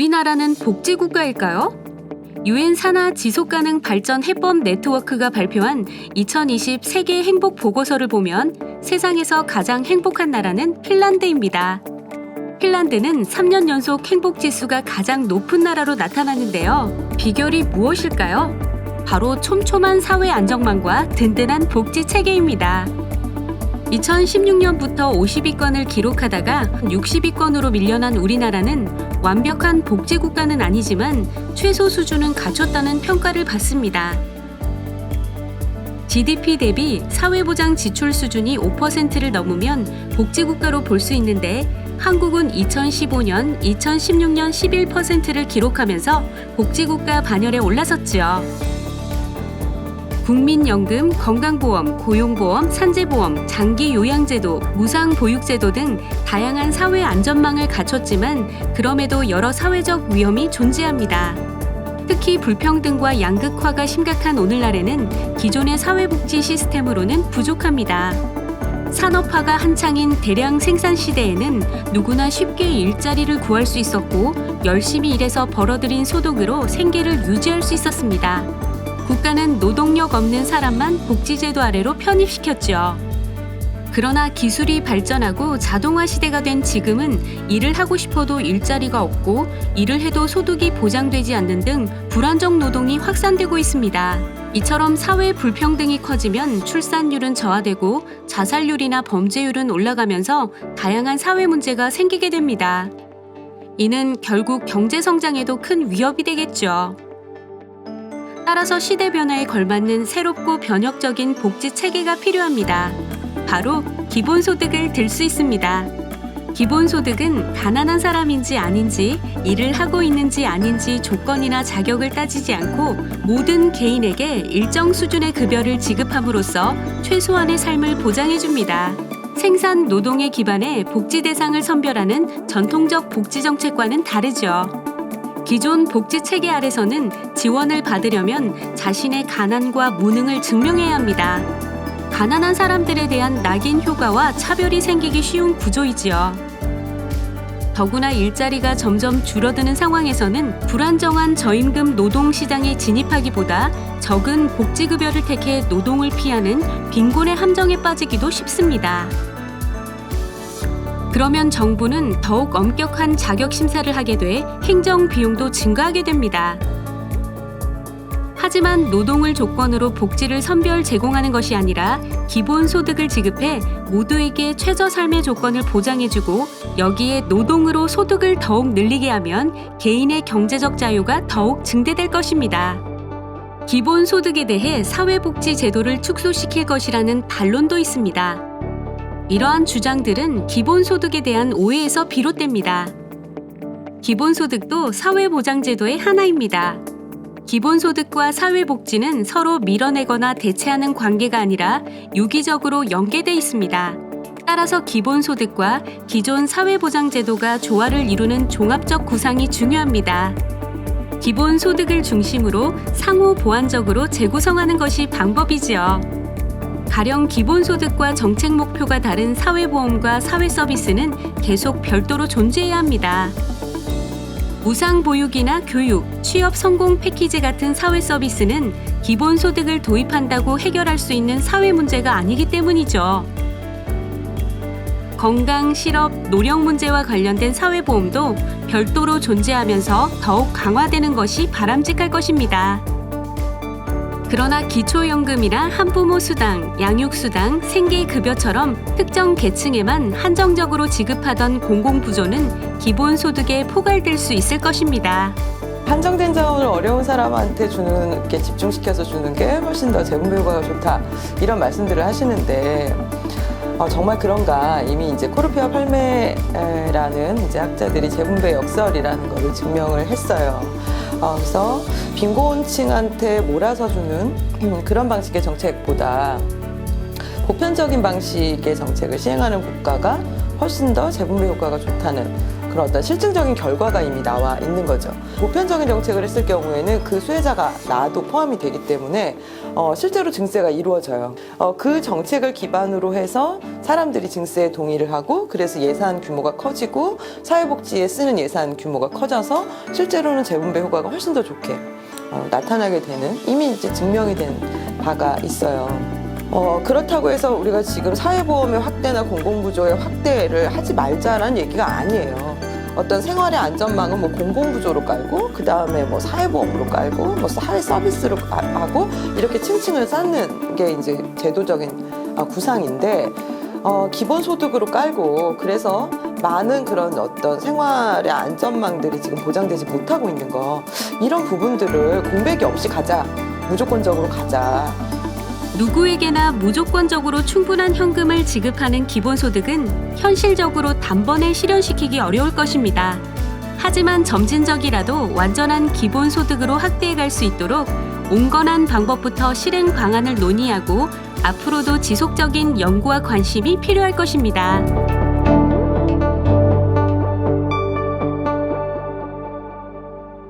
우리나라는 복지국가일까요? 유엔 산하 지속가능 발전 해법 네트워크가 발표한 2020 세계 행복 보고서를 보면 세상에서 가장 행복한 나라는 핀란드입니다. 핀란드는 3년 연속 행복 지수가 가장 높은 나라로 나타나는데요. 비결이 무엇일까요? 바로 촘촘한 사회 안정망과 든든한 복지 체계입니다. 2016년부터 50위권을 기록하다가 60위권으로 밀려난 우리나라는 완벽한 복지국가는 아니지만 최소 수준은 갖췄다는 평가를 받습니다. GDP 대비 사회보장 지출 수준이 5%를 넘으면 복지국가로 볼 수 있는데 한국은 2015년, 2016년 11%를 기록하면서 복지국가 반열에 올라섰죠. 국민연금, 건강보험, 고용보험, 산재보험, 장기요양제도, 무상보육제도 등 다양한 사회 안전망을 갖췄지만 그럼에도 여러 사회적 위험이 존재합니다. 특히 불평등과 양극화가 심각한 오늘날에는 기존의 사회복지 시스템으로는 부족합니다. 산업화가 한창인 대량 생산 시대에는 누구나 쉽게 일자리를 구할 수 있었고 열심히 일해서 벌어들인 소득으로 생계를 유지할 수 있었습니다. 국가는 노동력 없는 사람만 복지제도 아래로 편입시켰죠. 그러나 기술이 발전하고 자동화 시대가 된 지금은 일을 하고 싶어도 일자리가 없고 일을 해도 소득이 보장되지 않는 등 불안정 노동이 확산되고 있습니다. 이처럼 사회 불평등이 커지면 출산율은 저하되고 자살률이나 범죄율은 올라가면서 다양한 사회 문제가 생기게 됩니다. 이는 결국 경제 성장에도 큰 위협이 되겠죠. 따라서 시대 변화에 걸맞는 새롭고 변혁적인 복지 체계가 필요합니다. 바로 기본소득을 들 수 있습니다. 기본소득은 가난한 사람인지 아닌지, 일을 하고 있는지 아닌지 조건이나 자격을 따지지 않고 모든 개인에게 일정 수준의 급여를 지급함으로써 최소한의 삶을 보장해줍니다. 생산 노동에 기반해 복지 대상을 선별하는 전통적 복지 정책과는 다르죠. 기존 복지 체계 아래서는 지원을 받으려면 자신의 가난과 무능을 증명해야 합니다. 가난한 사람들에 대한 낙인 효과와 차별이 생기기 쉬운 구조이지요. 더구나 일자리가 점점 줄어드는 상황에서는 불안정한 저임금 노동 시장에 진입하기보다 적은 복지급여를 택해 노동을 피하는 빈곤의 함정에 빠지기도 쉽습니다. 그러면 정부는 더욱 엄격한 자격 심사를 하게 돼 행정 비용도 증가하게 됩니다. 하지만 노동을 조건으로 복지를 선별 제공하는 것이 아니라 기본소득을 지급해 모두에게 최저 삶의 조건을 보장해주고 여기에 노동으로 소득을 더욱 늘리게 하면 개인의 경제적 자유가 더욱 증대될 것입니다. 기본소득에 대해 사회복지 제도를 축소시킬 것이라는 반론도 있습니다. 이러한 주장들은 기본소득에 대한 오해에서 비롯됩니다. 기본소득도 사회보장제도의 하나입니다. 기본소득과 사회복지는 서로 밀어내거나 대체하는 관계가 아니라 유기적으로 연계돼 있습니다. 따라서 기본소득과 기존 사회보장제도가 조화를 이루는 종합적 구상이 중요합니다. 기본소득을 중심으로 상호 보완적으로 재구성하는 것이 방법이지요. 가령 기본소득과 정책 목표가 다른 사회보험과 사회서비스는 계속 별도로 존재해야 합니다. 무상보육이나 교육, 취업 성공 패키지 같은 사회서비스는 기본소득을 도입한다고 해결할 수 있는 사회 문제가 아니기 때문이죠. 건강, 실업, 노령 문제와 관련된 사회보험도 별도로 존재하면서 더욱 강화되는 것이 바람직할 것입니다. 그러나 기초연금이나 한부모 수당, 양육수당, 생계급여처럼 특정 계층에만 한정적으로 지급하던 공공부조는 기본소득에 포괄될 수 있을 것입니다. 한정된 자원을 어려운 사람한테 주는 게 집중시켜서 주는 게 훨씬 더 재분 효과가 좋다 이런 말씀들을 하시는데 정말 그런가? 이미 이제 코르페와 팔메라는 이제 학자들이 재분배 역설이라는 것을 증명을 했어요. 그래서 빈곤층한테 몰아서 주는 그런 방식의 정책보다 보편적인 방식의 정책을 시행하는 국가가 훨씬 더 재분배 효과가 좋다는 그런 어떤 실증적인 결과가 이미 나와 있는 거죠. 보편적인 정책을 했을 경우에는 그 수혜자가 나도 포함이 되기 때문에 실제로 증세가 이루어져요. 그 정책을 기반으로 해서 사람들이 증세에 동의를 하고 그래서 예산 규모가 커지고 사회복지에 쓰는 예산 규모가 커져서 실제로는 재분배 효과가 훨씬 더 좋게 나타나게 되는 이미 이제 증명이 된 바가 있어요. 그렇다고 해서 우리가 지금 사회보험의 확대나 공공부조의 확대를 하지 말자라는 얘기가 아니에요. 어떤 생활의 안전망은 뭐 공공부조로 깔고 그 다음에 뭐 사회보험으로 깔고 뭐 사회 서비스로 하고 이렇게 층층을 쌓는 게 이제 제도적인 구상인데 기본소득으로 깔고 그래서 많은 그런 어떤 생활의 안전망들이 지금 보장되지 못하고 있는 거 이런 부분들을 공백이 없이 가자, 무조건적으로 가자. 누구에게나 무조건적으로 충분한 현금을 지급하는 기본소득은 현실적으로 단번에 실현시키기 어려울 것입니다. 하지만 점진적이라도 완전한 기본소득으로 확대해 갈 수 있도록 온건한 방법부터 실행 방안을 논의하고 앞으로도 지속적인 연구와 관심이 필요할 것입니다.